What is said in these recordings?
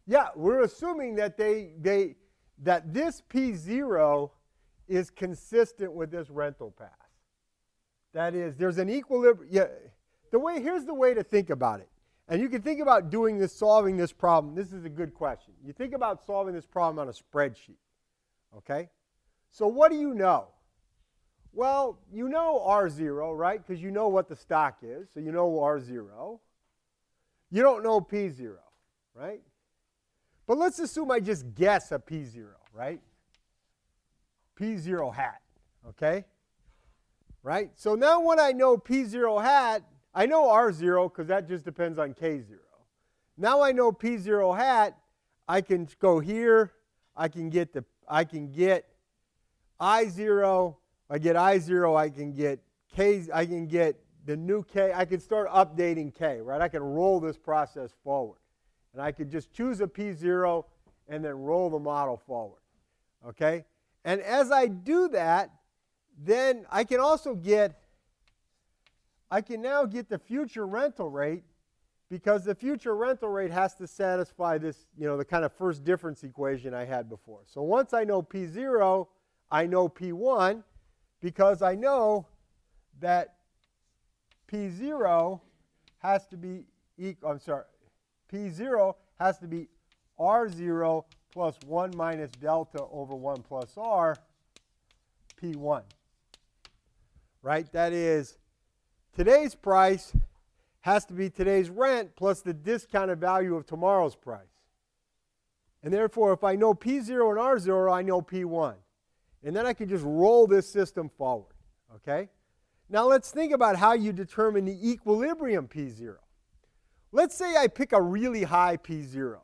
Yeah, we're assuming that that this P0 is consistent with this rental path. That is, there's an equilibrium. Yeah, here's the way to think about it. And you can think about solving this problem. This is a good question. You think about solving this problem on a spreadsheet. Okay? So what do you know? Well, you know R0, right? Because you know what the stock is. So you know R0. You don't know P0, right? But let's assume I just guess a P0, right? P0 hat, okay? Right? So now when I know P0 hat, I know R0 because that just depends on K0. Now I know P0 hat, I can go here, I can get I0, I get I0, I can get K, I can get the new K, I can start updating K, right? I can roll this process forward. And I could just choose a P0 and then roll the model forward, okay? And as I do that, then I can now get the future rental rate, because the future rental rate has to satisfy this, the kind of first difference equation I had before. So once I know P0, I know P1, because I know that P0 has to be P0 has to be R0 plus 1 minus delta over 1 plus R, P1. Right? That is, today's price has to be today's rent plus the discounted value of tomorrow's price. And therefore, if I know P0 and R0, I know P1. And then I can just roll this system forward. Okay? Now let's think about how you determine the equilibrium P0. Let's say I pick a really high P0.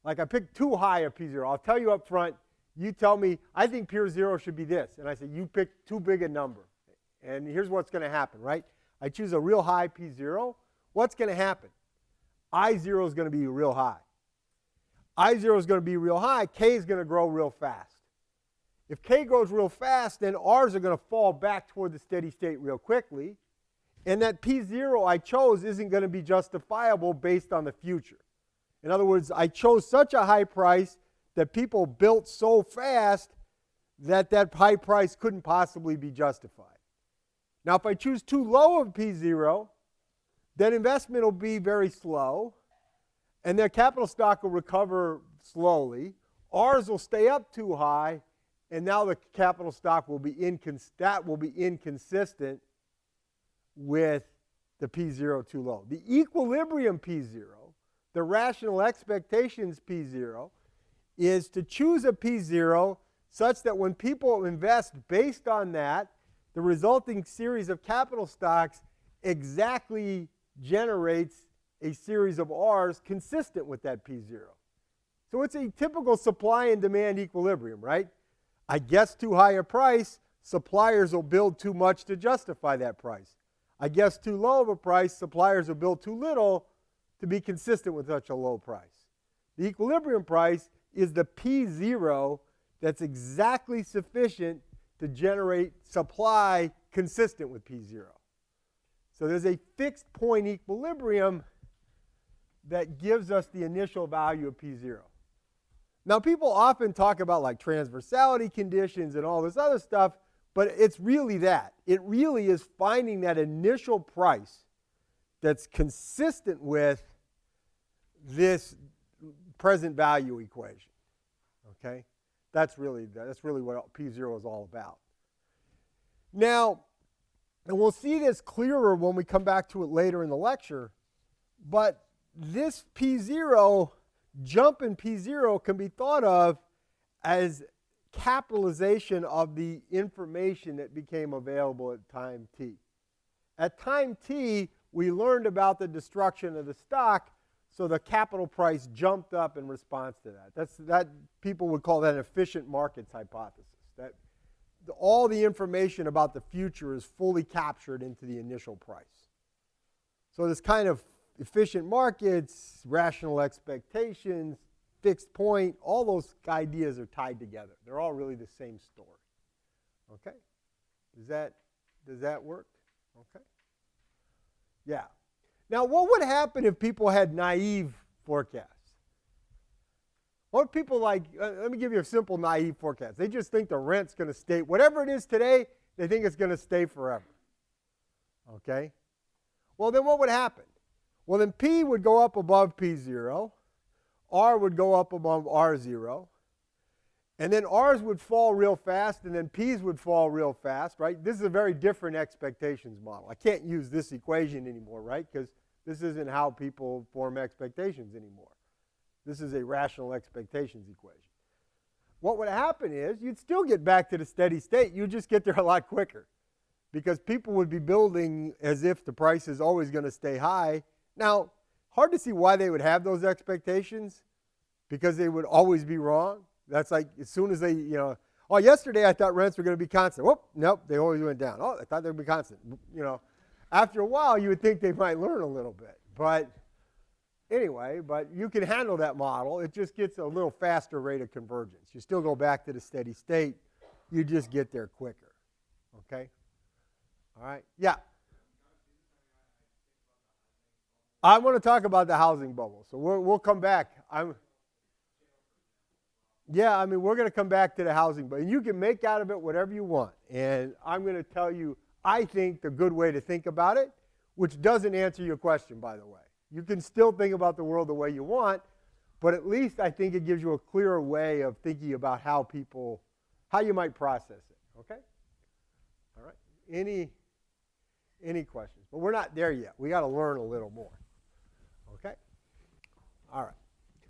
Like I pick too high a P0. I'll tell you up front, you tell me, I think P0 should be this. And I say, you pick too big a number. And here's what's going to happen, right? I choose a real high P0. What's going to happen? I0 is going to be real high. I0 is going to be real high. K is going to grow real fast. If K grows real fast, then R's are going to fall back toward the steady state real quickly. And that P0 I chose isn't going to be justifiable based on the future. In other words, I chose such a high price that people built so fast that that high price couldn't possibly be justified. Now, if I choose too low of P0, then investment will be very slow, and their capital stock will recover slowly. R's will stay up too high, and now the capital stock will be inconsistent with the P0 too low. The equilibrium P0, the rational expectations P0, is to choose a P0 such that when people invest based on that, the resulting series of capital stocks exactly generates a series of R's consistent with that P0. So it's a typical supply and demand equilibrium, right? I guess too high a price, suppliers will build too much to justify that price. I guess too low of a price, suppliers will build too little to be consistent with such a low price. The equilibrium price is the P0 that's exactly sufficient to generate supply consistent with P0. So there's a fixed point equilibrium that gives us the initial value of P0. Now, people often talk about like transversality conditions and all this other stuff, but it's really that. It really is finding that initial price that's consistent with this present value equation. Okay? That's really what P0 is all about. Now, and we'll see this clearer when we come back to it later in the lecture, but this P0, jump in P0 can be thought of as capitalization of the information that became available at time t. At time t, we learned about the destruction of the stock, so the capital price jumped up in response to that. That people would call that an efficient markets hypothesis. That all the information about the future is fully captured into the initial price. So this kind of efficient markets, rational expectations, fixed point, all those ideas are tied together. They're all really the same story. Okay? Does that work? Okay? Yeah. Now, what would happen if people had naive forecasts? Or people like, let me give you a simple naive forecast. They just think the rent's going to stay, whatever it is today, they think it's going to stay forever. Okay? Well, then what would happen? Well, then P would go up above P0, R would go up above R0, and then R's would fall real fast, and then P's would fall real fast, right? This is a very different expectations model. I can't use this equation anymore, right? Because this isn't how people form expectations anymore. This is a rational expectations equation. What would happen is you'd still get back to the steady state. You'd just get there a lot quicker because people would be building as if the price is always going to stay high. Now, hard to see why they would have those expectations because they would always be wrong. That's like as soon as they, oh, yesterday I thought rents were going to be constant. Whoop, nope, they always went down. Oh, I thought they would be constant. After a while, you would think they might learn a little bit. But anyway, but you can handle that model. It just gets a little faster rate of convergence. You still go back to the steady state. You just get there quicker. Okay? All right? Yeah. I want to talk about the housing bubble. So we'll come back. We're going to come back to the housing bubble. And you can make out of it whatever you want. And I'm going to tell you, I think, the good way to think about it, which doesn't answer your question, by the way. You can still think about the world the way you want, but at least I think it gives you a clearer way of thinking about how you might process it. Okay? All right. Any questions? But we're not there yet. We got to learn a little more. Okay? All right.